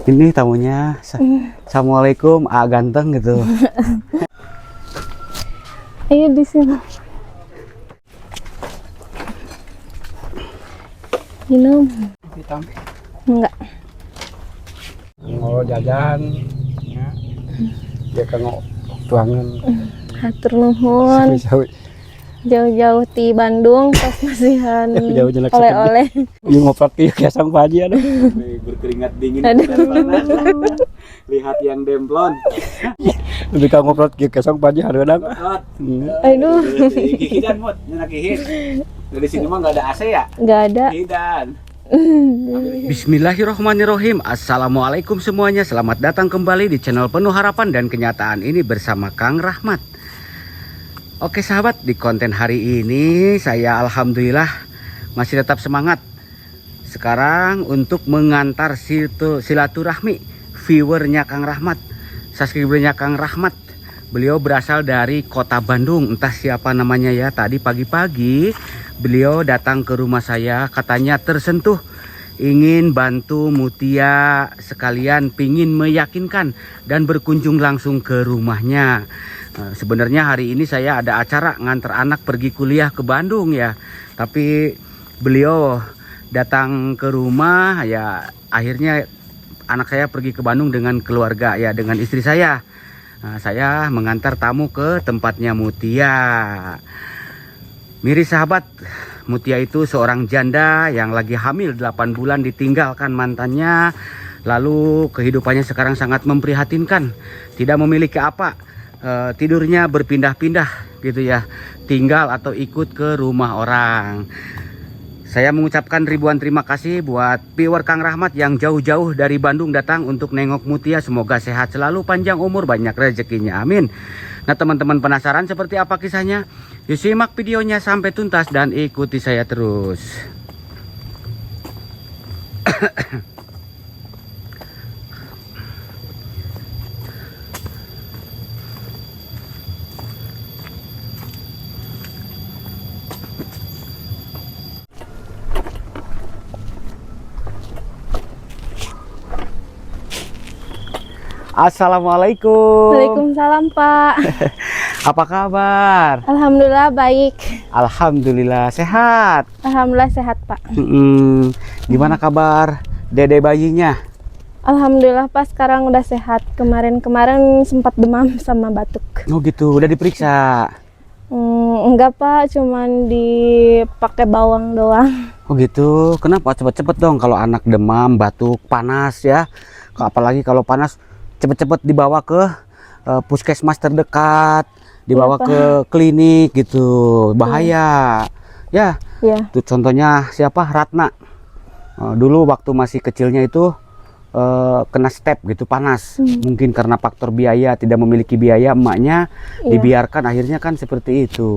Ini tamunya. Assalamualaikum, ganteng gitu. Ayo di sini. Minum. Hitam. Enggak. Mau jajan. Ya. Dia kan tuangan. Hatur nuhun. Jauh-jauh di Bandung pas masihan Jauh jelek oleh-oleh. Ini ngoprot kayak sang Pak Haji aduh. Berkeringat dingin. Lihat yang demplon. Lebih kang ngoprot kayak sang Pak Haji hareunang. Aduh. Hidan mut, nyenak hihit. Dari sini mah enggak ada AC ya? Enggak ada. Hidan. Bismillahirrohmanirrohim. Assalamualaikum semuanya. Selamat datang kembali di channel Penuh Harapan dan Kenyataan ini bersama Kang Rahmat. Oke sahabat, di konten hari ini saya alhamdulillah masih tetap semangat sekarang untuk mengantar silaturahmi viewernya Kang Rahmat, subscribernya Kang Rahmat. Beliau berasal dari kota Bandung, entah siapa namanya ya. Tadi pagi-pagi beliau datang ke rumah saya, katanya tersentuh, ingin bantu Mutia, sekalian pingin meyakinkan dan berkunjung langsung ke rumahnya. Sebenarnya hari ini saya ada acara nganter anak pergi kuliah ke Bandung ya, tapi beliau datang ke rumah ya, akhirnya anak saya pergi ke Bandung dengan keluarga ya, dengan istri saya. Saya mengantar tamu ke tempatnya Mutia. Miris sahabat, Mutia itu seorang janda yang lagi hamil 8 bulan ditinggalkan mantannya. Lalu kehidupannya sekarang sangat memprihatinkan, tidak memiliki apa. Tidurnya berpindah-pindah gitu ya, tinggal atau ikut ke rumah orang. Saya mengucapkan ribuan terima kasih buat viewer Kang Rahmat yang jauh-jauh dari Bandung datang untuk nengok Mutia. Semoga sehat selalu, panjang umur, banyak rezekinya, amin. Nah teman-teman penasaran seperti apa kisahnya? Yuk simak videonya sampai tuntas dan ikuti saya terus. Assalamualaikum. Waalaikumsalam Pak. Apa kabar? Alhamdulillah baik. Alhamdulillah sehat. Alhamdulillah sehat Pak. Gimana kabar dede bayinya? Alhamdulillah Pak sekarang udah sehat. Kemarin sempat demam sama batuk. Oh gitu, udah diperiksa? Enggak Pak, cuman dipakai bawang doang. Oh gitu, kenapa? Cepet-cepet dong kalau anak demam, batuk, panas ya. Apalagi kalau panas cepet-cepet dibawa ke puskesmas terdekat, dibawa ke klinik gitu, bahaya ya. Tuh contohnya siapa, Ratna, dulu waktu masih kecilnya itu kena step gitu, panas. Mungkin karena faktor biaya, tidak memiliki biaya, emaknya dibiarkan, akhirnya kan seperti itu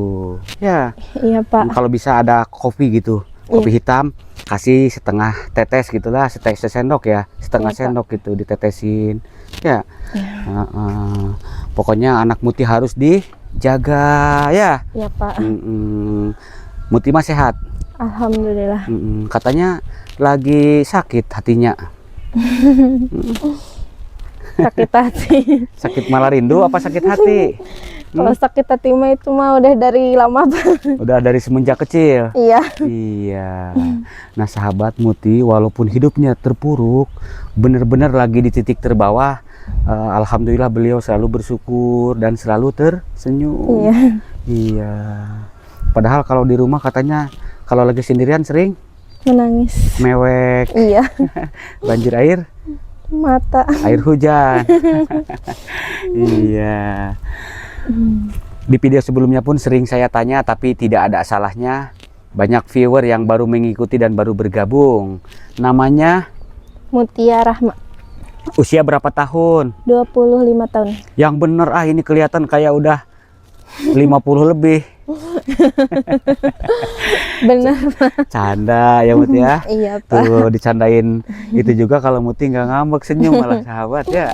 ya. Iya Pak. Kalau bisa ada kopi gitu, kopi hitam, kasih setengah tetes gitulah, sesendok ya, setengah sendok gitu ditetesin ya. Pokoknya anak Muti harus dijaga ya. Iya Pak. Muti mah sehat, alhamdulillah. Katanya lagi sakit hatinya. Sakit hati. Sakit malah rindu apa sakit hati? Kalau sakit hati mah itu mah udah dari lama banget. Udah dari semenjak kecil. Iya. Iya. Nah sahabat, Muti walaupun hidupnya terpuruk, bener-bener lagi di titik terbawah, alhamdulillah beliau selalu bersyukur dan selalu tersenyum. Iya. Iya. Padahal kalau di rumah katanya kalau lagi sendirian sering menangis, mewek. Iya. Banjir air mata, air hujan. Iya. Di video sebelumnya pun sering saya tanya, tapi tidak ada salahnya. Banyak viewer yang baru mengikuti dan baru bergabung. Namanya Mutia Rahma. Usia berapa tahun? 25 tahun. Yang bener ini kelihatan kayak udah 50 lebih. Bener Pak. Canda ya Muti ya. Iya Pak. Tuh dicandain itu juga kalau Muti nggak ngambek, senyum malah sahabat ya.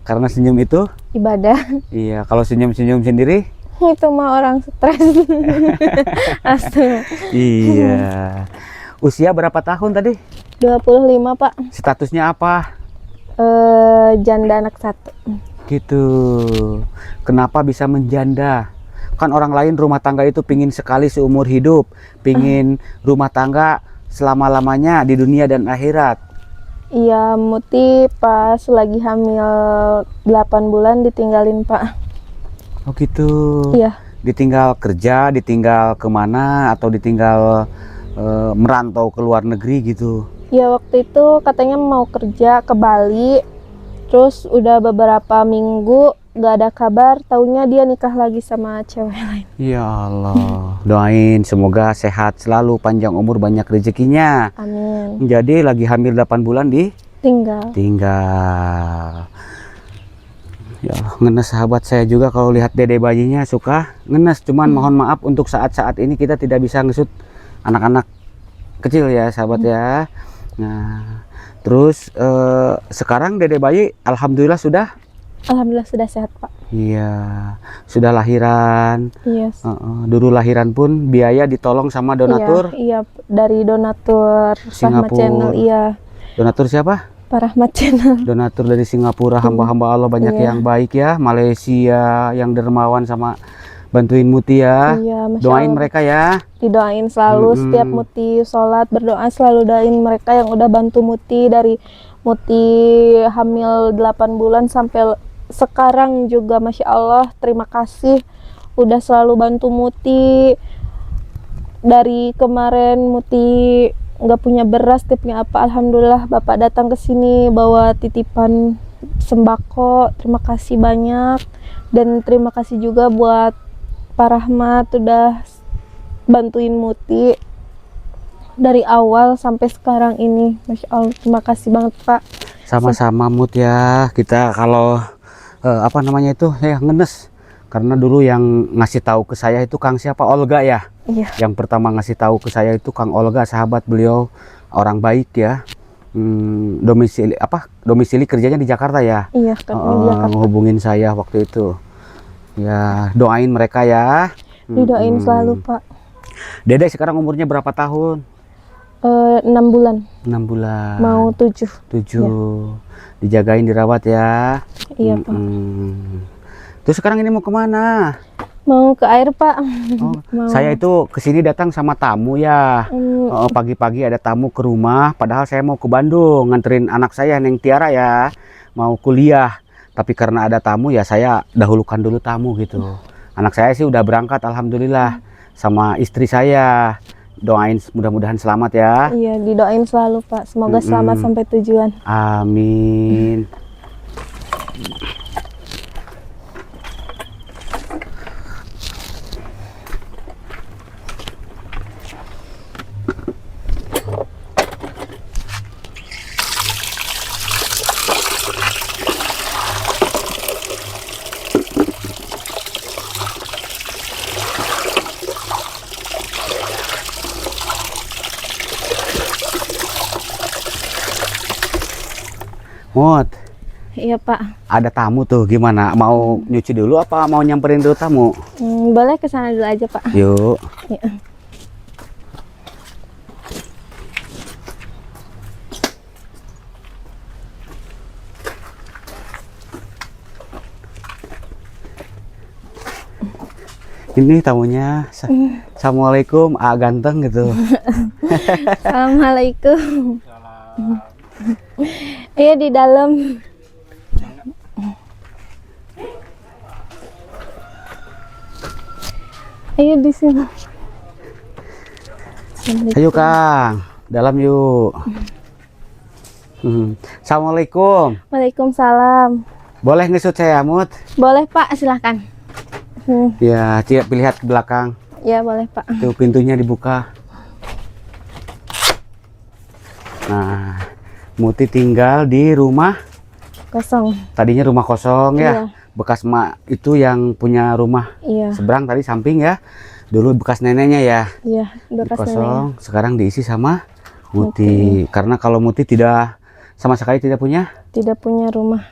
Karena senyum itu ibadah. Iya, kalau senyum-senyum sendiri itu mah orang stres. Astaga. Iya. Usia berapa tahun tadi? 25 Pak. Statusnya apa? Janda anak satu. Gitu. Kenapa bisa menjanda? Kan orang lain rumah tangga itu pingin sekali seumur hidup, pingin rumah tangga selama-lamanya di dunia dan akhirat. Iya, Muti pas lagi hamil 8 bulan ditinggalin Pak. Oh gitu. Iya, Ditinggal kerja, ditinggal kemana, atau ditinggal merantau ke luar negeri gitu. iya waktu itu katanya mau kerja ke Bali, terus udah beberapa minggu gak ada kabar, taunya dia nikah lagi sama cewek lain. Ya Allah, doain semoga sehat selalu, panjang umur, banyak rezekinya. Amin. Jadi lagi hamil 8 bulan Tinggal. tinggal. Ya Allah, ngenes sahabat, saya juga kalau lihat dede bayinya suka ngenes. Cuman mohon maaf untuk saat-saat ini kita tidak bisa ngesut anak-anak kecil ya sahabat ya. Nah, terus sekarang dede bayi alhamdulillah sudah. Alhamdulillah sudah sehat Pak. Iya, sudah lahiran. Iya. Dulu lahiran pun biaya ditolong sama donatur. Iya, dari donatur Rahmat Singapura. Channel. Iya, Donatur siapa? Pak Rahmat Channel. Donatur dari Singapura, hamba-hamba Allah banyak Iya. yang baik ya. Malaysia yang dermawan sama bantuin Muti ya. Iya, Masya Doain Allah. mereka ya. Didoain selalu setiap Muti sholat berdoa, selalu doain mereka yang udah bantu Muti dari Muti hamil 8 bulan sampai sekarang juga. Masya Allah, terima kasih udah selalu bantu Muti. Dari kemarin Muti nggak punya beras, nggak punya apa, alhamdulillah Bapak datang ke sini bawa titipan sembako. Terima kasih banyak, dan terima kasih juga buat Pak Rahmat udah bantuin Muti dari awal sampai sekarang ini. Masya Allah, terima kasih banget Pak. Sama-sama Mut ya. Kita kalau apa namanya itu ya ngenes. Karena dulu yang ngasih tahu ke saya itu Kang siapa? Olga ya. Iya. Yang pertama ngasih tahu ke saya itu Kang Olga, sahabat beliau, orang baik ya. Domisili kerjanya di Jakarta ya. Iya, kan di Jakarta. Hubungin saya waktu itu. Ya, doain mereka ya. Didoain selalu Pak. Dede sekarang umurnya berapa tahun? 6 bulan. 6 bulan. Mau 7. 7. Dijagain, dirawat ya. Iya Pak. Terus sekarang ini mau kemana? Mau ke air Pak. Oh, Mau. saya itu kesini datang sama tamu ya. Pagi-pagi ada tamu ke rumah. Padahal saya mau ke Bandung nganterin anak saya Neng Tiara ya. Mau kuliah. Tapi karena ada tamu ya saya dahulukan dulu tamu gitu. Anak saya sih udah berangkat alhamdulillah sama istri saya. Doain mudah-mudahan selamat ya. Iya, didoain selalu Pak. Semoga selamat sampai tujuan. Amin. Mut, Iya Pak. ada tamu tuh, gimana? Mau nyuci dulu apa mau nyamperin dulu tamu? Boleh ke sana dulu aja Pak. Yuk. Iya. Ini tamunya. Assalamualaikum, ganteng gitu. Assalamualaikum. Iya di dalam. Ayo di sini. Ayo Kang, dalam yuk. Assalamualaikum. Waalaikumsalam. Boleh ngesut saya Mut? Boleh Pak, silahkan. Ya, lihat ke belakang. Ya boleh Pak. Tuh pintunya dibuka. Nah, Muti tinggal di rumah. Kosong. Tadinya rumah kosong ya. Iya. Bekas mak itu yang punya rumah Iya. seberang tadi samping ya. Dulu bekas neneknya ya. Iya, bekas nenek. Kosong, sekarang diisi sama Muti. Karena kalau Muti tidak sama sekali tidak punya Tidak punya rumah.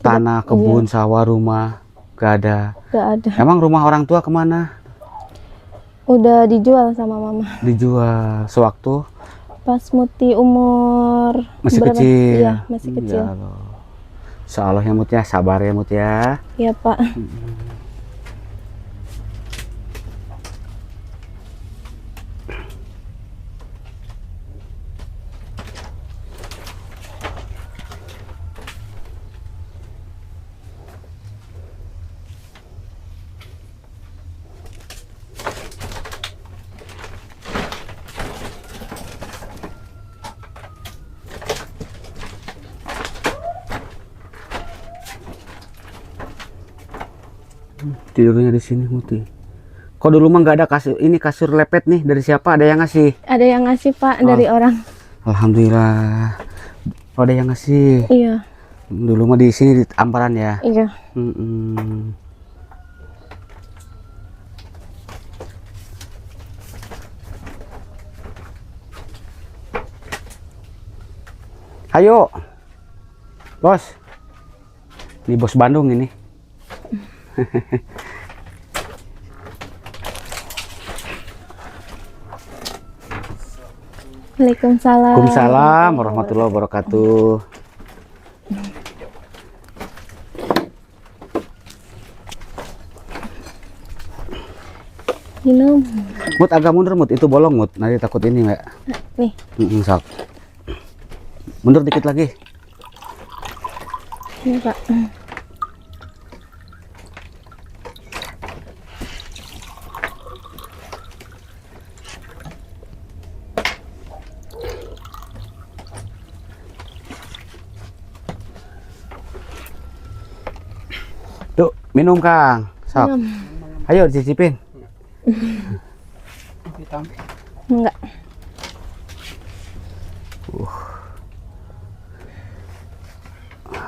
tanah, kebun, sawah, rumah, gak ada. Gak ada. Emang rumah orang tua kemana? Udah dijual sama mama. Dijual sewaktu Pas Muti umur masih berapa? kecil. Iya, masih kecil. Ya Allah. Insya Allah ya Mut ya, sabar ya Mut ya. Iya Pak. Tidurnya di sini Muti. Kok dulu mah nggak ada kasur, ini kasur lepet nih dari siapa? Ada yang ngasih? Ada yang ngasih Pak Oh. dari orang. Alhamdulillah. Oh, ada yang ngasih. Iya, Dulu mah di sini di Amparan ya. iya. Mm-mm. Ayo, bos. Ini bos Bandung ini. Waalaikumsalam. Waalaikumsalam warahmatullahi wabarakatuh. Minum. Mut agak mundur Mut, itu bolong Mut. Nanti takut ini nggak? Nih. Sok. Mundur dikit lagi. Ini Pak. Tuh, minum Kang. Sok. Minum. Ayo dicicipin. Enggak.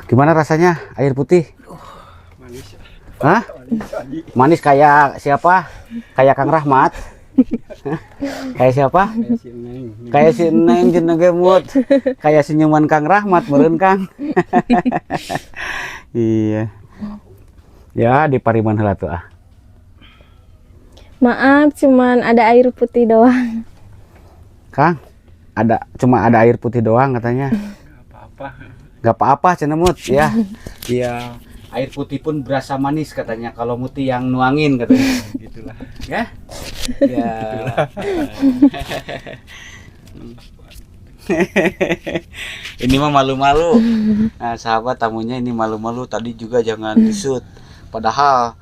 Gimana rasanya air putih? Manis. Hah? Manis kayak siapa? Kayak Kang Rahmat? Hah? Kayak siapa? Kayak si Neng. Kayak si Neng jeneng gemut. Kayak senyuman Kang Rahmat meureun Kang. Iya. Ya di Pariman heula tuh ah. Maaf, cuman ada air putih doang. Kang, cuma ada air putih doang katanya. Apa-apa. Gak apa-apa cenah Mut ya. Iya, air putih pun berasa manis katanya kalau Muti yang nuangin katanya. Gitulah. Ya? Ya. Ini mah malu-malu. Nah, sahabat tamunya ini malu-malu, tadi juga jangan di-shoot. Padahal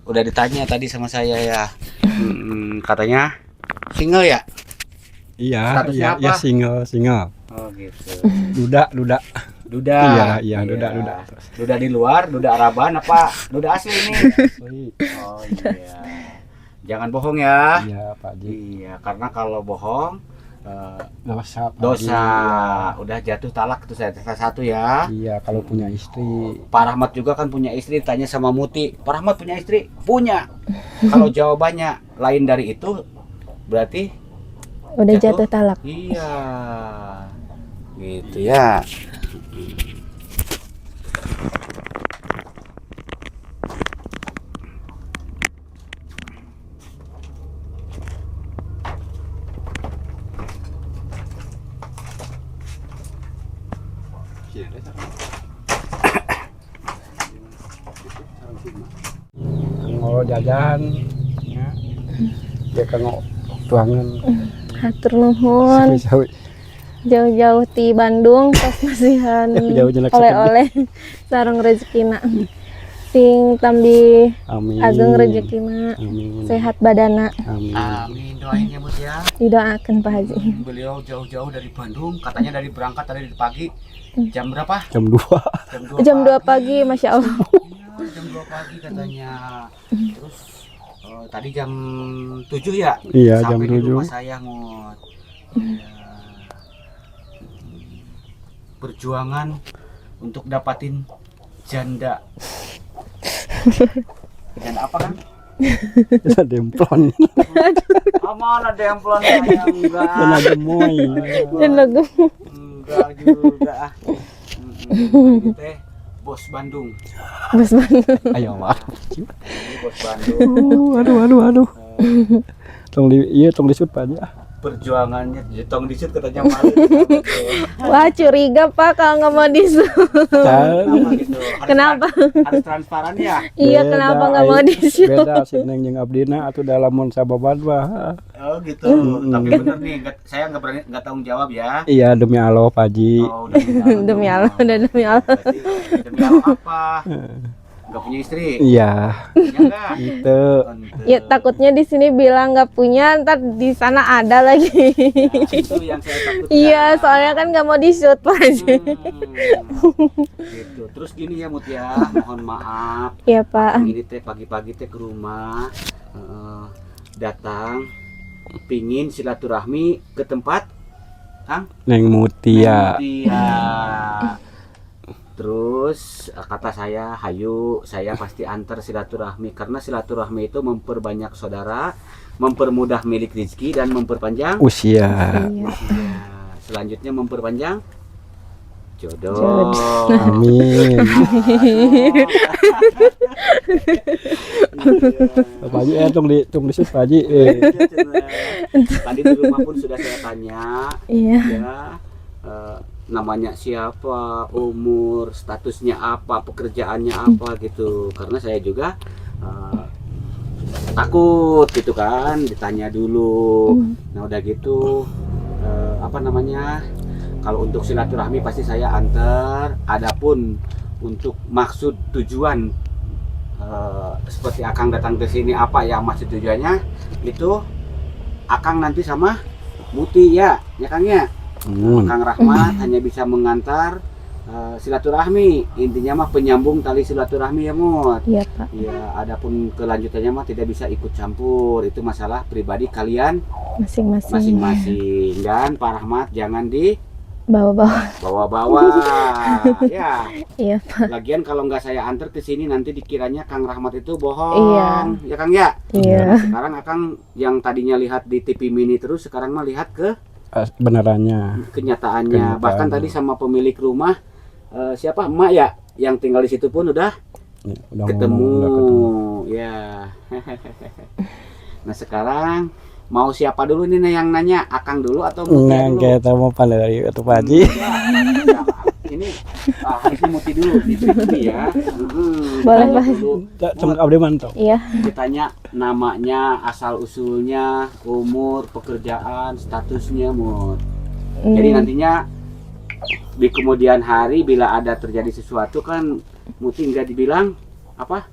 udah ditanya tadi sama saya ya. Katanya single ya? Iya, Statusnya iya, apa? iya single. Oh gitu. Duda. Duda. Iya, duda. Duda di luar, duda Araban apa? Duda asli ini. Asli. Oh iya. Jangan bohong ya. Iya, Pak Haji. Iya, karena kalau bohong Dosa, Pak dosa. Haji. Udah jatuh talak itu saya satu ya. Iya, kalau punya istri. Pak Rahmat juga kan punya istri, tanya sama Muti. Pak Rahmat punya istri? Punya. Kalau jawabannya lain dari itu, berarti Udah jatuh talak. iya. Gitu ya. Kalau jajan, ya, dia kanggo tuangan. Hatur nuhun. Sawi-sawi. Jauh-jauh di Bandung pas masihan Jauh jelek oleh-oleh sareng rezekina. Sing tambi Amin. ageng rezekina, Amin. sehat badana. Amin. Amin, doain ya Mus ya. Didoakeun Pak Haji. Beliau jauh-jauh dari Bandung, katanya dari berangkat tadi pagi. Jam berapa? Jam 2. Jam 2 pagi, Masya Allah. Iya, jam 2 pagi katanya. Terus tadi jam 7 ya? Iya, jam Sampai di 7. rumah saya Ngut. Iya. Perjuangan untuk dapatin janda. Janda apa kan? Bisa demplon. Mana demplon saya enggak. Kena gemoy. Dan lagu Enggak juga ah. Ini teh bos Bandung. Bos Bandung. Ayo, Pak. Ini bos Bandung. Aduh. Tong di shoot Pak Haji. perjuangannya jetong disut katanya malu. Wah, curiga Pak kalau nggak mau disut. Kenapa gitu? Kenapa? Harus transparan ya. Iya, kenapa nggak mau disut? Beda sih neng jeung abdina atuh dalam mun sababan mah. Oh gitu. Tapi bener nih, saya nggak berani, nggak tanggung jawab ya. Iya demi Allah Pak Haji. Oh, demi Allah. Demi Allah, udah demi Allah. Berarti demi Allah apa? Nggak punya istri? Iya. Ya enggak? Itu. Ya takutnya di sini bilang nggak punya, ntar di sana ada lagi. Itu yang saya takutkan. Iya, soalnya kan nggak mau disut Pak Haji. Gitu. Terus gini ya Mut ya, mohon maaf. Iya Pak. Ini teh pagi-pagi teh ke rumah datang pingin silaturahmi ke tempat Kang Neng Mutia. Mutia. Terus kata saya, hayu saya pasti antar silaturahmi karena silaturahmi itu memperbanyak saudara, mempermudah milik rezeki dan memperpanjang Usia. Iya. usia. Selanjutnya memperpanjang jodoh. Jodoh. Amin. Pak Haji tong disut Pak Haji. Tadi di rumah pun sudah saya tanya, Iya. ya namanya siapa, umur, statusnya apa, pekerjaannya apa gitu. Karena saya juga takut gitu kan, ditanya dulu. Nah udah gitu apa namanya? Kalau untuk silaturahmi pasti saya antar. Adapun untuk maksud tujuan seperti Akang datang ke sini apa ya maksud tujuannya itu Akang nanti sama Muti ya Kang ya. Kang Rahmat hanya bisa mengantar silaturahmi. Intinya mah penyambung tali silaturahmi ya Mut. Iya Pak. Ya, adapun kelanjutannya mah tidak bisa ikut campur. Itu masalah pribadi kalian Masing-masing. masing-masing. Dan Pak Rahmat jangan Bawa-bawa. bawa-bawa. Ya. Iya Pak. Lagian kalau nggak saya antar ke sini nanti dikiranya Kang Rahmat itu bohong. Iya. Ya Kang ya. Iya. Sekarang Akang yang tadinya lihat di TV mini terus sekarang mah lihat ke Benerannya. kenyataannya. Bahkan tadi sama pemilik rumah siapa emak ya yang tinggal di situ pun udah Ya, udah ketemu. ngomong, udah ketemu. Ya. Nah sekarang mau siapa dulu nih yang nanya, Akang dulu atau Muti Neng dulu? kita mau pandai dari itu Pak Haji. Ya, ini harusnya Muti dulu di ini ya. Boleh, Tanya Pak. dulu. Cuma abdi mantap. Iya. Ditanya namanya, asal usulnya, umur, pekerjaan, statusnya, Mut. Jadi nantinya di kemudian hari bila ada terjadi sesuatu kan Muti nggak dibilang apa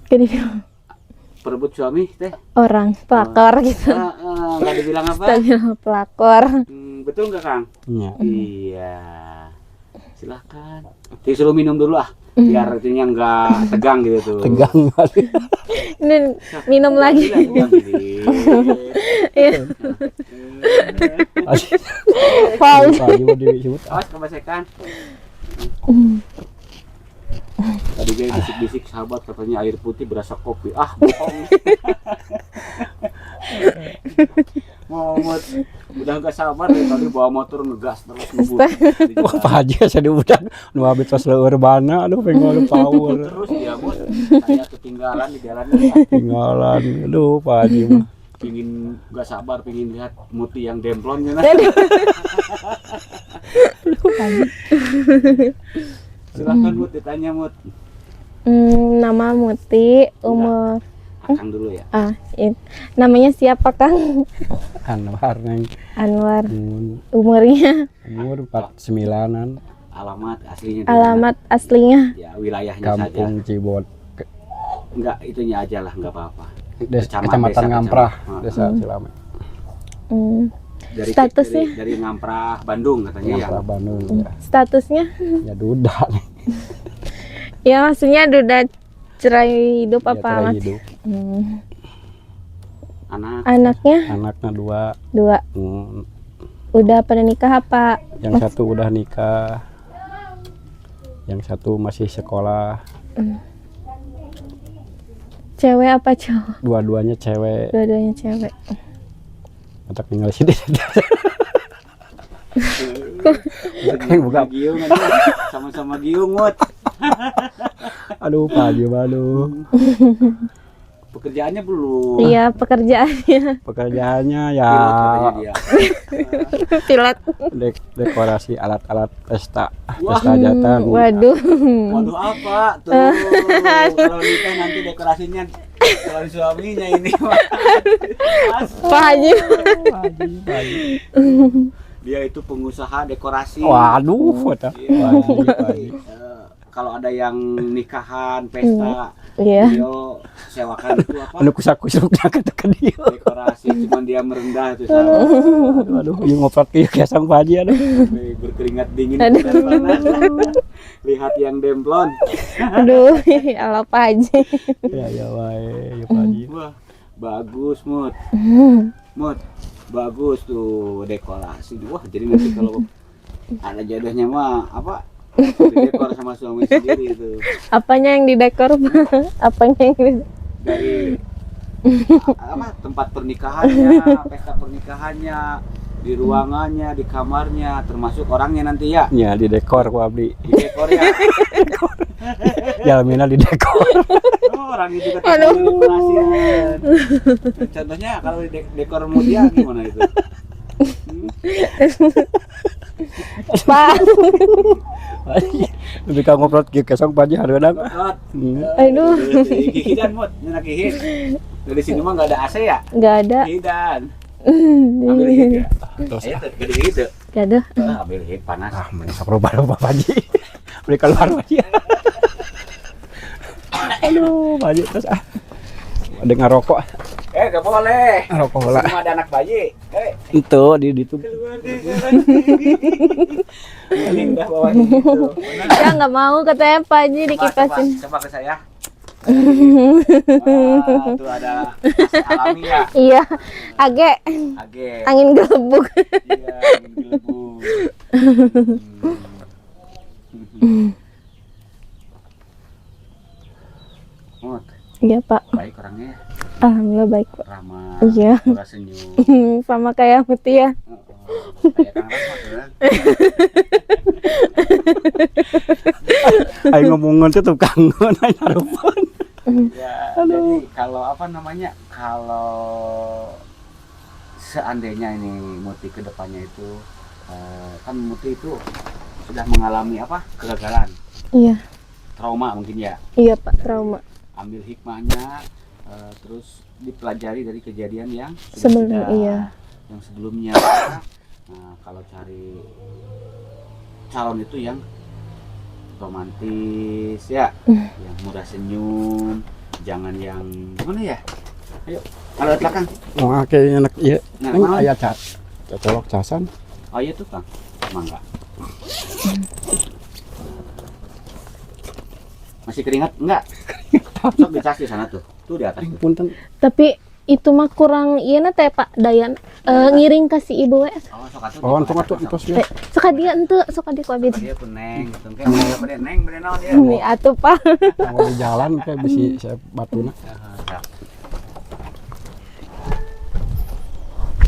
Jadi perebut suami teh. orang pelakor gitu. Nggak dibilang apa? Astaga, pelakor. Betul nggak Kang? Iya. Iya. Silahkan. Disuruh minum dulu ah, biar artinya nggak tegang gitu tuh. Tegang kali. Ini minum lagi. Iya. Wow. Pak Haji mau disebut. Awas kebasekan. Tadi dia bisik-bisik sahabat katanya air putih berasa kopi. Ah, bohong. Muhammad udah nggak sabar dari tadi bawa motor ngegas terus ngebut. Wah, Pak Haji saya diudak nu habis tos leueur bana aduh pengen power. Terus dia Mut, saya ketinggalan di jalan. Tinggalan. Aduh Pak Haji mah. Pingin nggak sabar pingin lihat Muti yang demplon ya. Silahkan Mut ditanya Mut. Nama Muti, umur Akang dulu ya. namanya siapa Kang? Anwar neng. Anwar. Umur Umurnya, 49-an. Alamat aslinya. di mana? alamat aslinya. Ya wilayahnya Kampung saja. Cibot. Enggak itunya aja lah nggak apa-apa. Kecamatan desa, Ngamprah, kecamatan. Desa Cilame. Hmm. Dari Statusnya? dari Ngamprah Bandung katanya ya. Ngamprah Bandung ya. Statusnya? Ya duda nih. Ya maksudnya udah cerai hidup Ya, apa cerai mas? hidup. Anak Anaknya Anaknya 2. 2. Udah pada nikah apa? Yang satu udah nikah. Yang satu masih sekolah. Cewek apa cowok? Dua-duanya cewek. Dua-duanya cewek. Otak tinggal sini. Buka. Giung aja. Sama-sama giung Mut. Aduh Pak Haji aduh. Pekerjaannya belum. Iya, pekerjaannya Pekerjaannya ya Pilot katanya dia. pilot. dekorasi alat-alat pesta Wah. pesta hajatan. Waduh. Waduh apa tuh? Kalau nikah nanti dekorasinya calon suaminya ini. Mas. Pak Haji. Haji. Dia itu pengusaha dekorasi. Waduh, foto. Iya. Haji. Kalau ada yang nikahan, pesta, Iya. dia sewakan itu apa? Anu kusak-kusukna kata ke dia. Dekorasi, cuman dia merendah itu sama. Aduh, yang ngoprot ke kiasang Pak Haji aduh. Sampai berkeringat dingin Aduh. dan panas. Lihat yang demplon. Aduh, ala Pak Haji. Ya wae, ya Pak Haji. Wah, bagus Mut. Mut, bagus tuh dekorasi. Wah, jadi nanti kalau ada jodohnya mah apa? Dekor sama suami sendiri itu. Apanya yang didekor, Pak? Apanya yang Dari apa tempat pernikahannya, pesta pernikahannya, di ruangannya, di kamarnya, termasuk orangnya nanti ya. Ya di dekor Pak Abdi. Di dekor ya. Jalmina di dekor. Oh, orang itu juga dekorasi. Contohnya kalau di dekor mulia gimana itu? Pak? Lebih ka ngoprot ke kiasang Pak Haji hareunang. Rot. Aduh. Hidan Mut, nyenak hihit. Dari sini mah nggak ada AC ya? Nggak ada. Hidan. Ambil hit ya. Terus Ayo, gede gitu. Nggak ada. Ambil hit panas. mending sok robah-robah Pak Haji. Beli keluar Pak Haji. Aduh, Pak Haji terus ada ngarokok. Gak boleh. Ngarokok heula. Cuma ada anak bayi. Itu di itu. Keluar deh. Indah bawahnya gitu. Ya nggak mau katanya Pak Haji dikipasin. Coba ke saya. Wah, tuh ada AC alami ya. Iya, Age, Age. angin gelembung. Iya, angin gelembung. Mut, Iya Pak, baik orangnya, alhamdulillah baik Pak. ramah, Iya. murah senyum. Sama kayak Mutia. Kayak Kang Rahmat ya. Ayo ngomongan tuh tukang naik harapan. Ya, jadi kalau apa namanya, kalau seandainya ini Muti ke depannya itu kan Muti itu sudah mengalami apa, kegagalan, Iya, trauma mungkin ya. iya Pak, trauma. Ambil hikmahnya, terus dipelajari dari kejadian yang Sebelum, iya. yang sebelumnya. Nah, kalau cari calon itu yang romantis ya, yang murah senyum, jangan yang gimana ya. Ayo, kalau belakang. Oh, kayaknya enak iya. Nah, Ini mau? aya colok casan. Oh iya tuh Kang, mangga. Masih keringat enggak? Sok dicas di sana tuh. Tuh di atas tuh. Punten. Tapi itu mah kurang iya na teh Pak Dayan ngiring kasih ibu we. Oh, sok atuh. Oh, untung atuh entos ya. Suka dia ente, suka dia ku abis. Dia tuh neng gitu. Kayak mau pada neng, pada naon dia. Ini atuh Pak. Kalau di jalan kayak bisi saya batuna.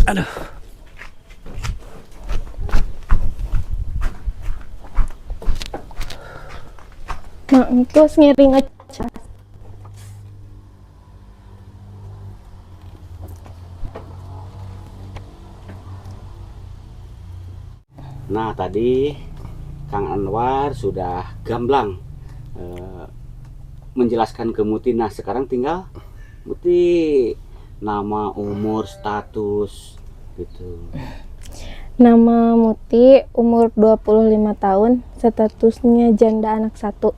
Aduh. Nah, terus ngiring aja. Nah, tadi Kang Anwar sudah gamblang menjelaskan ke Muti. Nah, sekarang tinggal Muti nama, umur, status gitu. Nama Muti, umur 25 tahun, statusnya janda anak 1.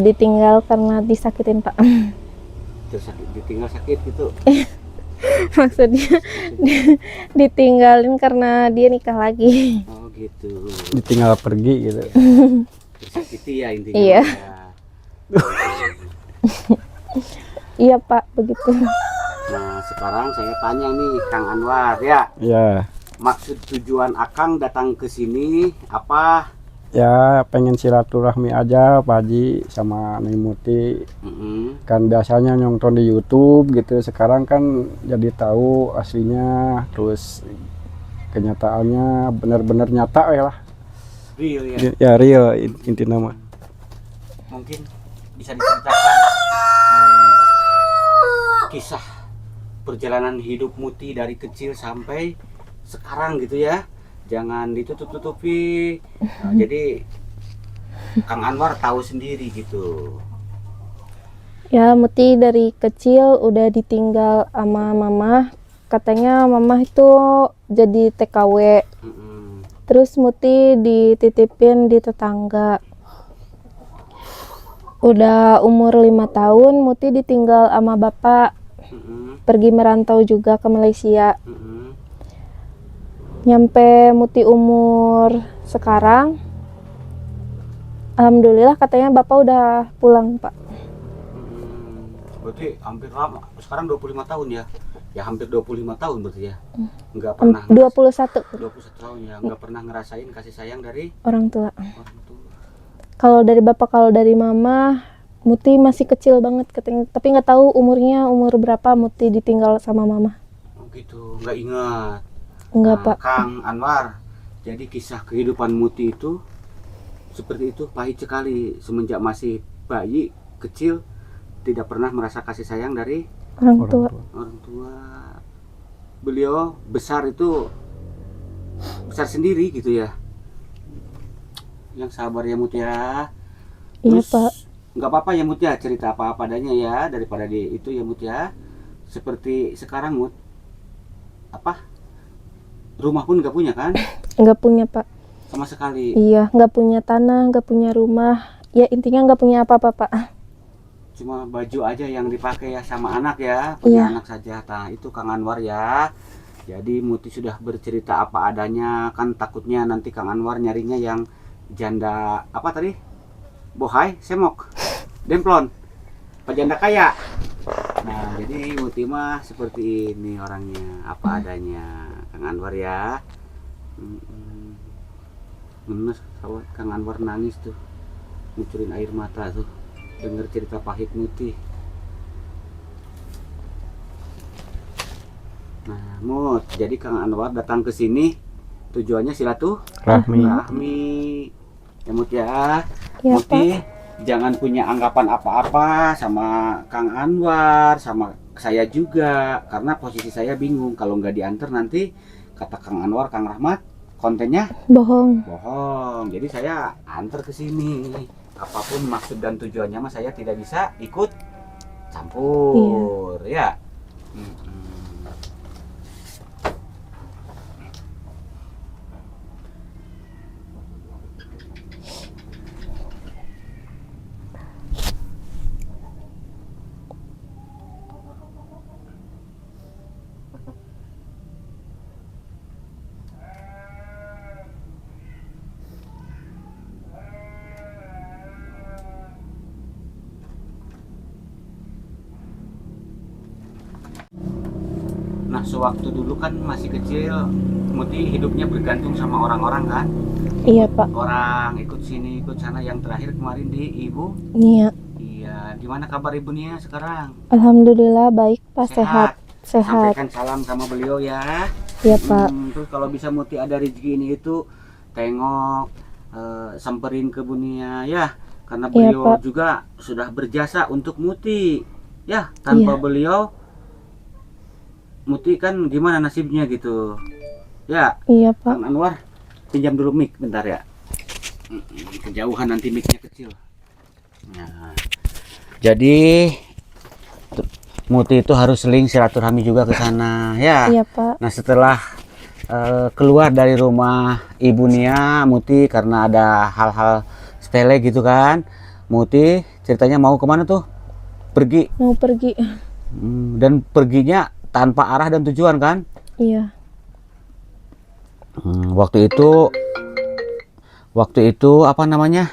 Ditinggal karena disakitin Pak. Terus ditinggal sakit gitu. Maksudnya ditinggalin karena dia nikah lagi. Oh, gitu. Ditinggal pergi gitu. Disakiti ya intinya. Iya. Ya. Iya Pak, begitu. Nah, sekarang saya tanya nih Kang Anwar ya. Ya, Maksud tujuan Akang datang ke sini apa? ya pengen silaturahmi aja Pak Haji sama Neng Muti. Kan biasanya nonton di YouTube gitu, sekarang kan jadi tahu aslinya, terus kenyataannya benar-benar nyata ya lah. Real ya. Ya real inti nama. Mungkin bisa diceritakan kisah perjalanan hidup Muti dari kecil sampai sekarang gitu ya. Jangan ditutup-tutupi. Nah, jadi Kang Anwar tahu sendiri gitu. Ya, Muti dari kecil udah ditinggal sama mama. Katanya mama itu jadi TKW. Terus Muti dititipin di tetangga. Udah umur 5 tahun, Muti ditinggal sama bapak. Pergi merantau juga ke Malaysia. Nyampe Muti umur sekarang, alhamdulillah katanya bapak udah pulang, Pak. Berarti hampir lama. Sekarang 25 tahun ya. Ya hampir 25 tahun berarti ya. Enggak pernah 21 21 tahun ya, enggak pernah ngerasain kasih sayang dari orang tua. orang tua. Kalau dari bapak, kalau dari mama, Muti masih kecil banget katanya. Tapi nggak tahu umurnya umur berapa Muti ditinggal sama mama. Oh gitu, enggak ingat. Enggak, Nah, Pak. Kang Anwar, jadi kisah kehidupan Muti itu seperti itu, pahit sekali. Semenjak masih bayi kecil tidak pernah merasa kasih sayang dari Orang tua. orang tua. Beliau besar itu besar sendiri gitu ya. Yang sabar ya Mut ya. Iya, Terus, Pak. nggak apa-apa ya Mut ya, cerita apa adanya ya, daripada di itu ya Mut ya. Seperti sekarang Mut, apa, rumah pun nggak punya kan Nggak punya, Pak. sama sekali. Iya, nggak punya tanah, nggak punya rumah. Ya intinya nggak punya apa-apa, Pak. Cuma baju aja yang dipakai ya sama anak ya, punya Iya. anak saja. Nah itu Kang Anwar ya. Jadi Muti sudah bercerita apa adanya, kan takutnya nanti Kang Anwar nyarinya yang janda apa tadi, bohai, semok, demplon, apa janda kaya. Nah jadi Muti mah seperti ini orangnya, apa adanya Kang Anwar ya. Ngenes sawat Kang Anwar nangis tuh, ngucurin air mata tuh dengar cerita pahit Muti. Nah, Mut, jadi Kang Anwar datang ke sini tujuannya silaturahmi. Ya Mut ya. Iya, Muti jangan punya anggapan apa-apa sama Kang Anwar, sama saya juga, karena posisi saya bingung. Kalau nggak diantar nanti kata Kang Anwar, Kang Rahmat, kontennya Bohong. bohong. Jadi saya antar ke sini. Apapun maksud dan tujuannya mah saya tidak bisa ikut campur. Ya. Nah, sewaktu dulu kan masih kecil, Muti hidupnya bergantung sama orang-orang kan. Iya, Pak. Orang ikut sini, ikut sana. Yang terakhir kemarin di Ibu. Nia. Iya, gimana kabar Ibu Nia sekarang? Alhamdulillah baik, Pak. Sehat. Sampaikan salam sama beliau ya. Iya, Pak. Terus kalau bisa Muti ada rezeki ini itu tengok, samperin ke Bu Nia ya. Karena Iya, beliau Pak. juga sudah berjasa untuk Muti. Ya, tanpa Iya. beliau Muti kan gimana nasibnya gitu. Ya, Iya, Pak. Kang Anwar pinjam dulu mic bentar ya. Kejauhan nanti micnya kecil. Nah, jadi Muti itu harus seling silaturahmi juga ke sana ya. Iya, Pak. Nah setelah keluar dari rumah Ibu Nia, Muti karena ada hal-hal sepele gitu kan, Muti ceritanya mau kemana tuh? Pergi. Mau pergi. Dan perginya tanpa arah dan tujuan kan? Iya. Waktu itu apa namanya,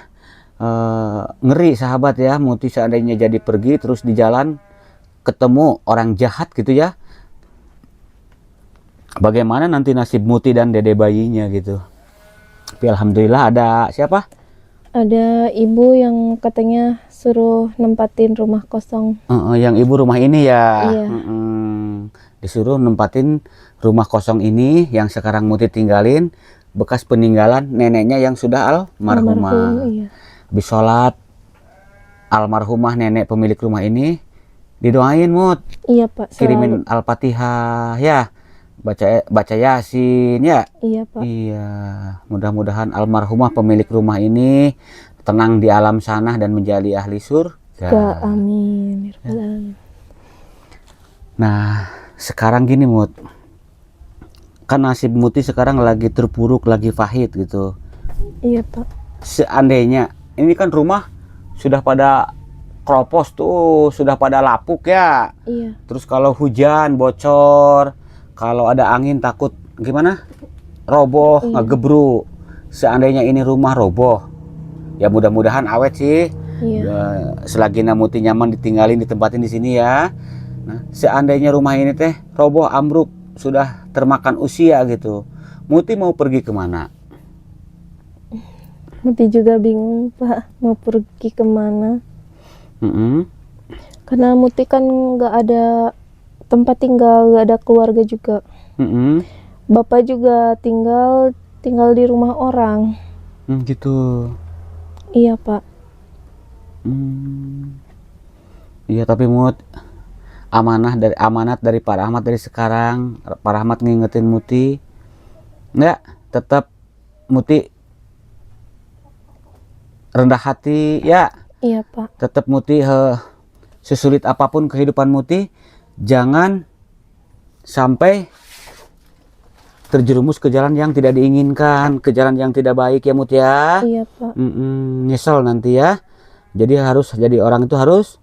ngeri sahabat ya. Muti seandainya jadi pergi terus di jalan ketemu orang jahat gitu ya, bagaimana nanti nasib Muti dan dede bayinya gitu. Tapi alhamdulillah ada siapa? Ada ibu yang katanya suruh nempatin rumah kosong. Yang ibu rumah ini ya. Iya. Disuruh nempatin rumah kosong ini yang sekarang Muti tinggalin, bekas peninggalan neneknya yang sudah almarhumah. Iya. Habis sholat almarhumah nenek pemilik rumah ini, Didoain Mut, Iya Pak, selalu. kirimin Al-Fatihah ya, baca Yasin ya. Iya Pak. Iya, mudah-mudahan almarhumah pemilik rumah ini tenang di alam sana dan menjadi ahli surga. Amin. Ya Rabbal Alamin. Nah, sekarang gini Mut, kan nasib Muti sekarang lagi terpuruk, lagi pahit gitu. Iya Pak. Seandainya ini kan rumah sudah pada kropos tuh, sudah pada lapuk ya. Iya. Terus kalau hujan bocor, kalau ada angin takut gimana? Roboh, Iya. ngegebruk. Seandainya ini rumah roboh, ya mudah-mudahan awet sih. Iya. Ya, selagi Muti nyaman ditinggalin, ditempatin di sini ya. Nah, seandainya rumah ini teh roboh, ambruk, sudah termakan usia gitu, Muti mau pergi kemana? Muti juga bingung Pak mau pergi kemana. Karena Muti kan nggak ada tempat tinggal, nggak ada keluarga juga. Bapak juga tinggal di rumah orang. Gitu. Iya Pak. Iya tapi Mut, amanat dari Pak Rahmat dari sekarang, Pak Rahmat ngingetin Muti, ya tetap Muti rendah hati ya. Iya Pak. Tetap Muti sesulit apapun kehidupan Muti, jangan sampai terjerumus ke jalan yang tidak diinginkan, ke jalan yang tidak baik ya Mut ya. Iya Pak. Nyesel nanti ya. Jadi jadi orang itu harus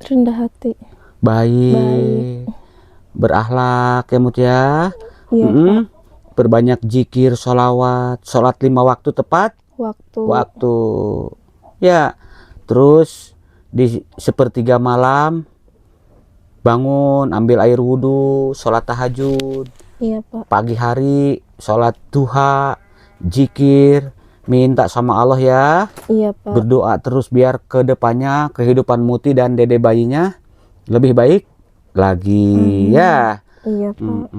Rendah hati. baik, berakhlak ya Mut ya. Iya Pak. Perbanyak zikir, sholawat, sholat 5 waktu tepat waktu ya. Terus di sepertiga malam bangun, ambil air wudhu, sholat tahajud. Iya Pak. Pagi hari sholat duha, zikir, minta sama Allah ya. Iya Pak. Berdoa terus biar kedepannya kehidupan Muti dan dede bayinya lebih baik lagi ya. Iya Pak.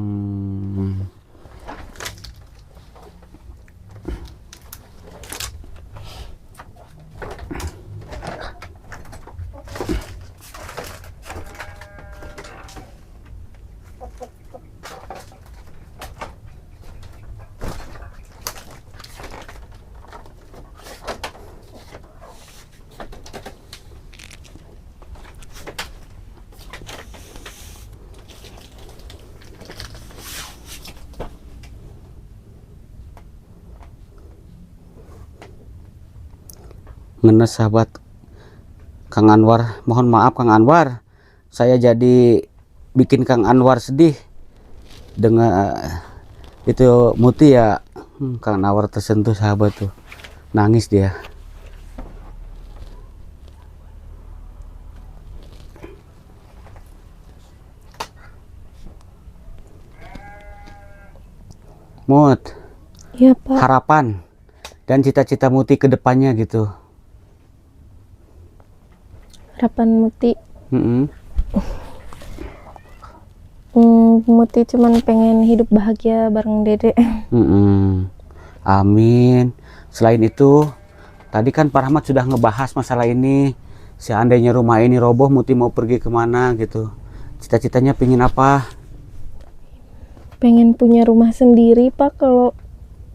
Ngenes sahabat Kang Anwar, mohon maaf Kang Anwar, saya jadi bikin Kang Anwar sedih dengan itu Muti ya. Kang Anwar tersentuh sahabat tuh, nangis dia. Mut, Iya Pak. harapan dan cita-cita Muti ke depannya gitu. Harapan Muti. Muti cuman pengen hidup bahagia bareng Dede. Amin. Selain itu, tadi kan Pak Rahmat sudah ngebahas masalah ini. Seandainya rumah ini roboh, Muti mau pergi kemana gitu. Cita-citanya pingin apa? Pengen punya rumah sendiri Pak, kalau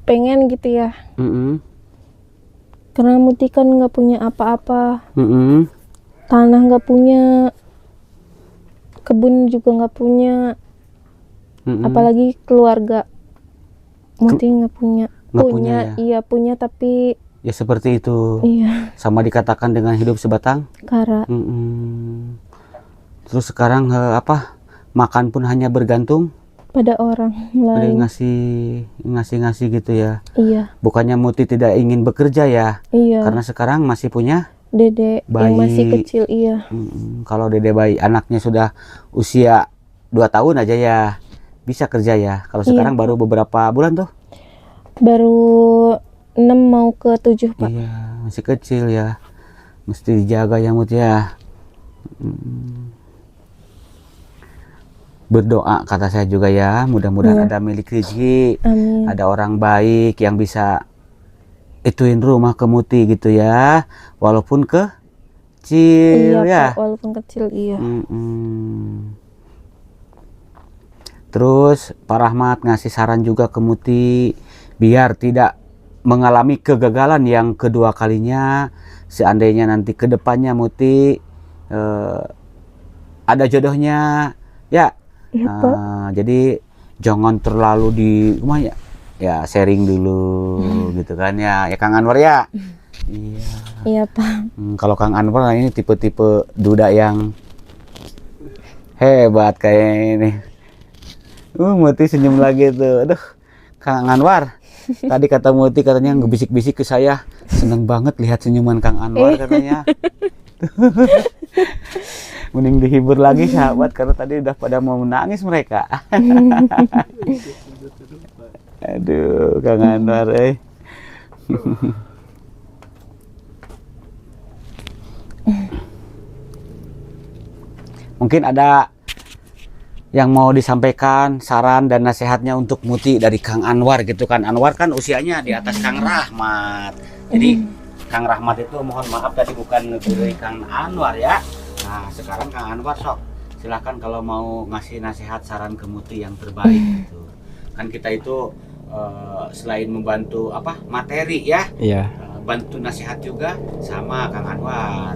pengen gitu ya. Karena Muti kan nggak punya apa-apa. Tanah nggak punya, kebun juga nggak punya, apalagi keluarga. Muti nggak punya. Nggak punya ya? Iya punya tapi Ya seperti itu. iya Sama dikatakan dengan hidup sebatang kara. Terus sekarang makan pun hanya bergantung Pada orang pada lain. ngasih gitu ya. Iya. Bukannya Muti tidak ingin bekerja ya, Iya. karena sekarang masih punya Dede yang masih bayi. kecil, iya. Kalau dede bayi anaknya sudah usia 2 tahun aja ya bisa kerja ya. Kalau sekarang Iya, baru beberapa bulan tuh. Baru 6 mau ke 7 Pak. Iya, masih kecil ya. Mesti dijaga ya Mut ya. Berdoa kata saya juga ya, mudah-mudahan ada milik rezeki, Amin. ada orang baik yang bisa ituin rumah ke Muti gitu ya, walaupun kecil Iya ya. Pak, walaupun kecil iya. Terus Pak Rahmat ngasih saran juga ke Muti biar tidak mengalami kegagalan yang kedua kalinya. Seandainya nanti ke depannya Muti ada jodohnya ya. Iya Pak. Jadi jangan terlalu di rumah ya sharing dulu gitu kan ya. Ya Kang Anwar ya. Iya. Iya Pak. Kalau Kang Anwar ini tipe-tipe duda yang hebat kayak ini. Muti senyum lagi tuh. Aduh, Kang Anwar. Tadi kata Muti katanya ngebisik-bisik ke saya. Seneng banget lihat senyuman Kang Anwar katanya. Mending dihibur lagi sahabat karena tadi udah pada mau menangis mereka. Aduh, Kang Anwar Mungkin ada yang mau disampaikan saran dan nasihatnya untuk Muti dari Kang Anwar gitu kan. Anwar kan usianya di atas Kang Rahmat. Jadi Kang Rahmat itu mohon maaf tadi bukan dari Kang Anwar ya. Nah sekarang Kang Anwar sok silahkan kalau mau ngasih nasihat saran ke Muti yang terbaik gitu. Kan kita itu selain membantu apa materi ya, Iya. Bantu nasihat juga sama Kang Anwar.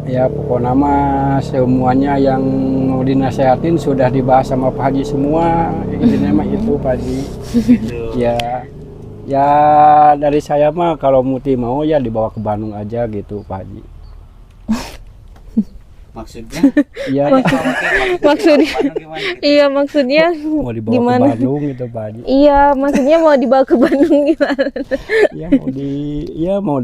Ya pokoknya mah semuanya yang mau dinasehatin sudah dibahas sama Pak Haji semua. Intinya mah itu Pak Haji. Gitu. Ya dari saya mah kalau Muti mau ya dibawa ke Bandung aja gitu Pak Haji. Maksudnya? Iya Maksudnya iya maksudnya mau dibawa gimana? ke Bandung gitu Pak Haji. Iya, maksudnya mau dibawa ke Bandung gimana? Ya mau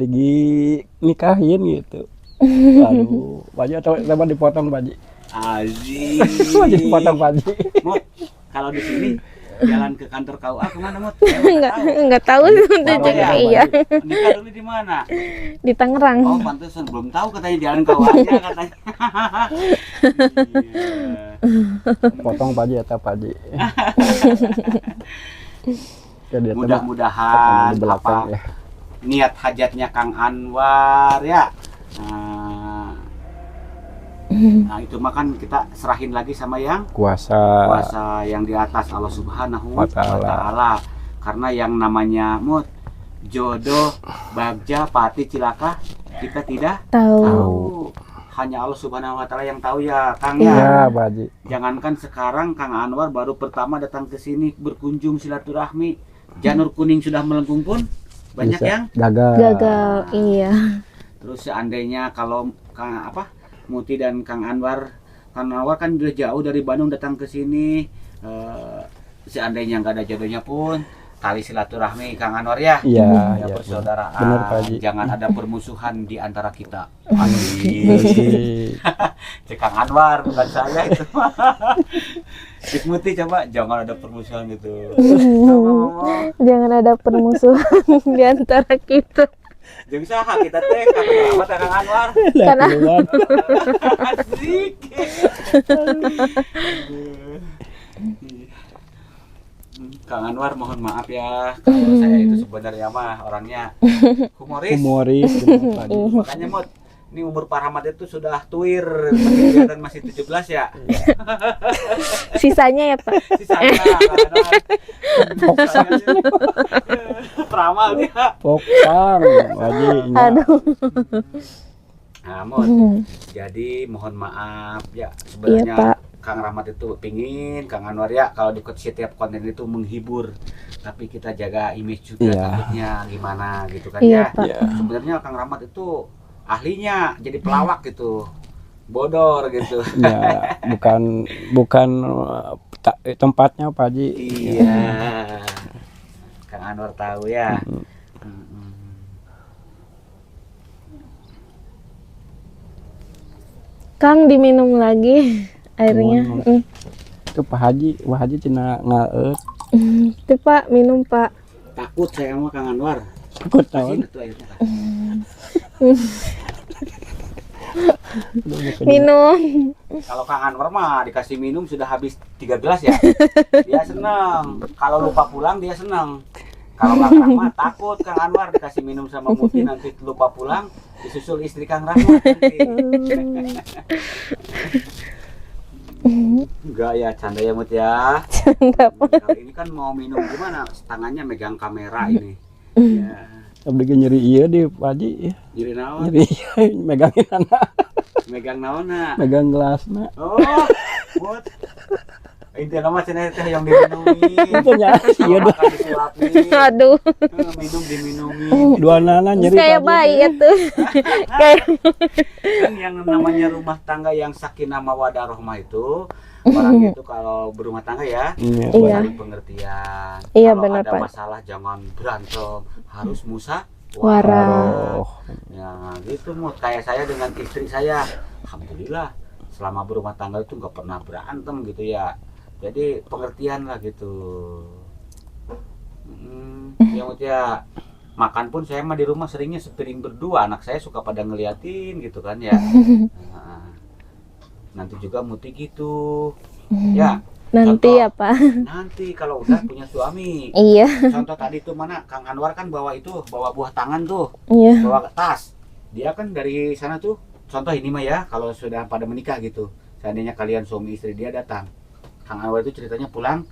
nikahin gitu. Aduh, Pak Haji atau lebar dipotong Pak Haji. Aziz. Pak Haji dipotong Pak Haji. Mut, kalau di sini jalan ke kantor KUA kemana Mut? Enggak tahu Tahu juga ya? iya. Nikah dulu di mana? Di Tangerang. Oh, pantesan belum tahu katanya jalan KUA aja katanya. Iya. Potong Pak Haji atau Pak Haji. Jadi Mudah-mudahan di belakang apa ya. niat hajatnya Kang Anwar ya. Nah itu mah kan kita serahin lagi sama yang kuasa yang di atas Allah Subhanahu wa Ta'ala. Karena yang namanya jodoh, bagja, pati, cilaka kita tidak tahu. Hanya Allah Subhanahu wa Ta'ala yang tahu ya Kang ya. Iya Pak Haji. Jangankan sekarang Kang Anwar baru pertama datang ke sini berkunjung silaturahmi, janur kuning sudah melengkung pun banyak Bisa. yang Gagal, iya. Terus seandainya kalau Muti dan Kang Anwar kan udah jauh dari Bandung datang ke sini, seandainya nggak ada jodohnya pun tali silaturahmi Kang Anwar ya. Iya, Ya persaudaraan. benar Pak Haji. Jangan ada permusuhan di antara kita. Bersih. Cek Kang Anwar bukan saya itu. Cik Muti coba jangan ada permusuhan gitu. Jangan ada permusuhan di antara kita. Jeung saha kita teh Kang Kang Anwar. Karena Asik. Kang Anwar mohon maaf ya kalau saya itu sebenarnya mah orangnya humoris. benar, Pak Haji. Makanya Mut, ini umur Pak Rahmat itu sudah tuir, kelihatan masih 17 ya. sisanya ya Pak. Sisanya peramal dia. Pokang Pak Haji. Aduh. Nah, Mut, jadi mohon maaf ya Iya sebenarnya Pak. Kang Rahmat itu pingin Kang Anwar ya kalau di setiap konten itu menghibur, tapi kita jaga image juga Iya. takutnya gimana gitu kan Iya ya. Pak. Iya. Sebenarnya Kang Rahmat itu ahlinya jadi pelawak gitu, bodor gitu. Ya, bukan tempatnya Pak Haji. Iya. Kang Anwar tahu ya. Kang diminum lagi airnya. Itu Pak Haji cina ngaeut. Itu Pak, minum Pak. Takut saya sama Kang Anwar. Takut Kasih tahun. itu airnya. Kak. Minum. Kalau Kang Anwar mah dikasih minum sudah habis 3 gelas ya. Dia senang. Kalau lupa pulang dia senang. Kalau Kang Rahmat takut Kang Anwar dikasih minum sama Muti nanti lupa pulang disusul istri Kang Rahmat nanti. Enggak ya, canda ya Mut ya. Kalau ini kan mau minum gimana? Tangannya megang kamera ini. Ya. Abdi nyeri iya di Pak Haji ya. Nyeri naon? Nyeri iya, megangin anak. Megang naonna. Megang gelasna. Oh, Mut. Inti nama cenah teh yang diminumi. Itu nya iya Makan disuapin. Aduh, Minum diminumi. dua nana nyeri kayak Pak Haji. bayi itu. Kayak Kan yang namanya rumah tangga yang sakinah mawaddah rahmah itu orang itu kalau berumah tangga ya Iya. Iya. saling pengertian. Iya, Kalau benar, ada Pak. masalah jangan berantem, harus Wara. Oh. Ya gitu Mut, kayak saya dengan istri saya, alhamdulillah selama berumah tangga itu nggak pernah berantem gitu ya. Jadi pengertian lah gitu. Ya Mut ya. Makan pun saya mah di rumah seringnya sepiring berdua, anak saya suka pada ngeliatin gitu kan ya. Nah, nanti juga Muti gitu. Ya, nanti contoh, ya, Pak. nanti kalau udah punya suami. Iya, Contoh tadi tuh mana Kang Anwar kan bawa buah tangan tuh, iya. bawa tas. Dia kan dari sana tuh, contoh ini mah ya, kalau sudah pada menikah gitu. Seandainya kalian suami istri dia datang. Kang Anwar itu ceritanya pulang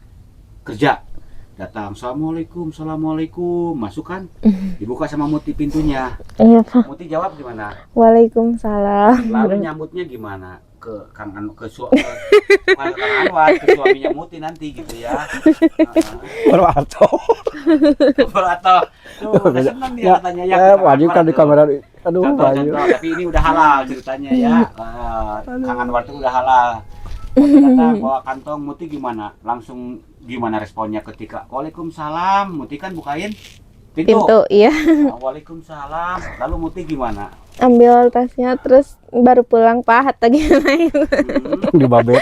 kerja. Datang, assalamualaikum, masuk kan, dibuka sama Muti pintunya. Iya, Pak. Muti jawab gimana? Waalaikumsalam. Lalu nyambutnya gimana ke Kang Anwar, ke suaminya Muti nanti gitu ya. Baru atau. Atau tuh udah seneng dia katanya ya. Pak Haji kan di kamera. Aduh, Pak Haji. Contoh, tapi ini udah halal ceritanya ya. Kang Anwar tuh udah halal. Waktu datang bawa kantong, Muti gimana? Langsung gimana responnya ketika Waalaikumsalam, Muti kan bukain pintu. Iya. Waalaikumsalam. Lalu Muti gimana? Ambil tasnya terus baru pulang, Pak. Atau gimana? Di babet.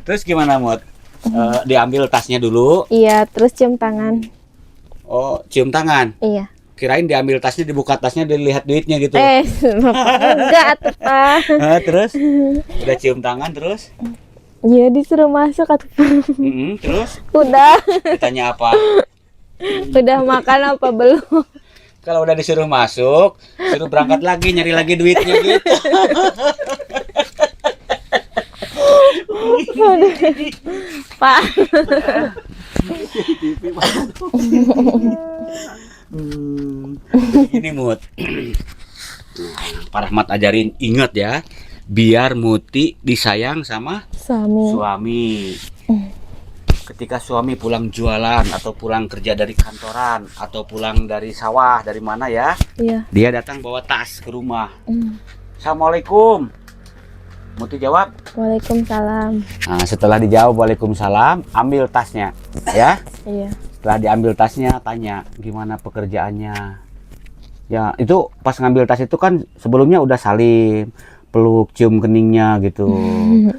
Terus gimana Mut? Diambil tasnya dulu. Iya, terus cium tangan. Oh, cium tangan. Iya. Kirain diambil tasnya, dibuka tasnya, dilihat duitnya gitu. Enggak atuh, Pak. Terus udah cium tangan terus? Iya, disuruh masuk atuh, Pak. Terus Udah. ditanya apa? Udah makan apa belum? Kalau udah disuruh masuk, suruh berangkat lagi nyari lagi duitnya gitu. Pak. Ini Mut. Pak Rahmat ajarin, ingat ya, biar Muti disayang sama suami. Ketika suami pulang jualan atau pulang kerja dari kantoran atau pulang dari sawah, dari mana ya, Iya. dia datang bawa tas ke rumah. Assalamualaikum. Muti jawab. Waalaikumsalam. Nah, setelah dijawab Waalaikumsalam, ambil tasnya, ya. Iya. Setelah diambil tasnya, tanya gimana pekerjaannya. Ya, itu pas ngambil tas itu kan sebelumnya udah salim, peluk, cium keningnya gitu.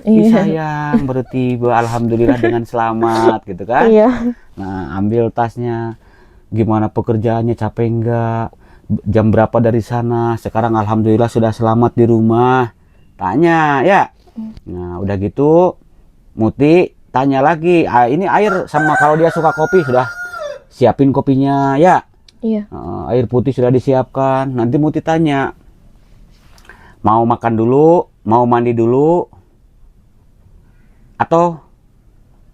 Ih, sayang, baru tiba, alhamdulillah dengan selamat gitu kan. Iya. Nah, ambil tasnya, gimana pekerjaannya, capek enggak? Jam berapa dari sana? Sekarang alhamdulillah sudah selamat di rumah. Tanya, ya. Nah, udah gitu, Muti tanya lagi, ini air sama kalau dia suka kopi sudah siapin kopinya, ya. Iya. Air putih sudah disiapkan. Nanti Muti tanya, mau makan dulu, mau mandi dulu, atau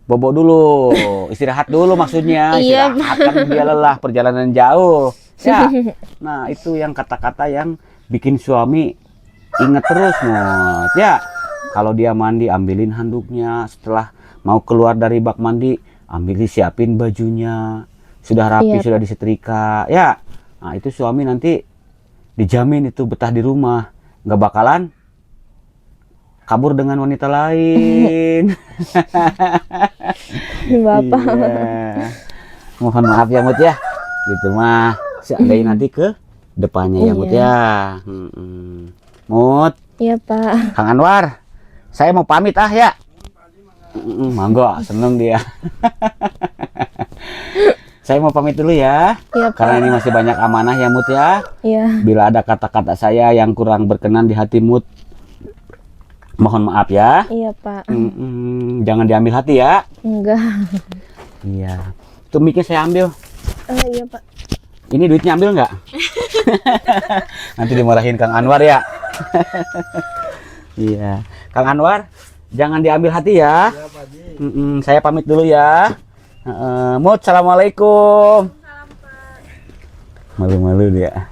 bobo dulu, istirahat dulu maksudnya. Iya. Istirahat kan dia lelah perjalanan jauh. Ya. Nah, itu yang kata-kata yang bikin suami ingat terus, Mut. Ya. Kalau dia mandi, ambilin handuknya. Setelah mau keluar dari bak mandi, ambilin, siapin bajunya. Sudah rapi, Iya. sudah disetrika. Ya. Nah, itu suami nanti dijamin itu betah di rumah. Nggak bakalan kabur dengan wanita lain. Bapak. Iya. Mohon maaf ya Mut ya. Gitu mah. Seandainya nanti ke depannya ya Mut ya. Mut. Iya, Pak. Kang Anwar, saya mau pamit ya. Mangga, seneng dia. Saya mau pamit dulu ya. Iya, Pak. Karena ini masih banyak amanah ya Mut ya. Iya. Bila ada kata-kata saya yang kurang berkenan di hati Mut, Mohon maaf ya. Iya Pak. Jangan diambil hati ya. Enggak. Iya. Tuh mic-nya saya ambil. Iya Pak. Ini duitnya ambil nggak? Nanti dimarahin Kang Anwar ya. Iya. Kang Anwar, jangan diambil hati ya. Saya pamit dulu ya. Mut, assalamualaikum. Malu-malu dia.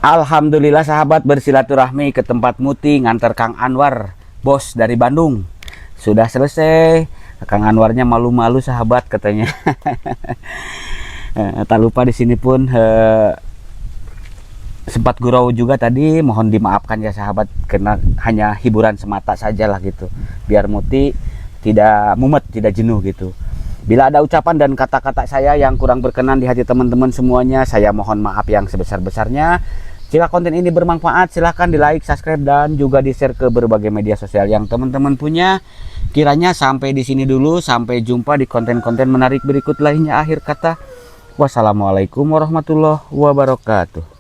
Alhamdulillah sahabat, bersilaturahmi ke tempat Muti nganter Kang Anwar, bos dari Bandung. Sudah selesai. Kang Anwarnya malu-malu sahabat katanya. Tak lupa di sini pun sempat gurau juga tadi, mohon dimaafkan ya sahabat, karena hanya hiburan semata saja lah gitu, biar Muti tidak mumet, tidak jenuh gitu. Bila ada ucapan dan kata-kata saya yang kurang berkenan di hati teman-teman semuanya, saya mohon maaf yang sebesar-besarnya. Jika konten ini bermanfaat, silahkan di like, subscribe, dan juga di share ke berbagai media sosial yang teman-teman punya. Kiranya sampai di sini dulu, sampai jumpa di konten-konten menarik berikut lainnya. Akhir kata, wassalamualaikum warahmatullahi wabarakatuh.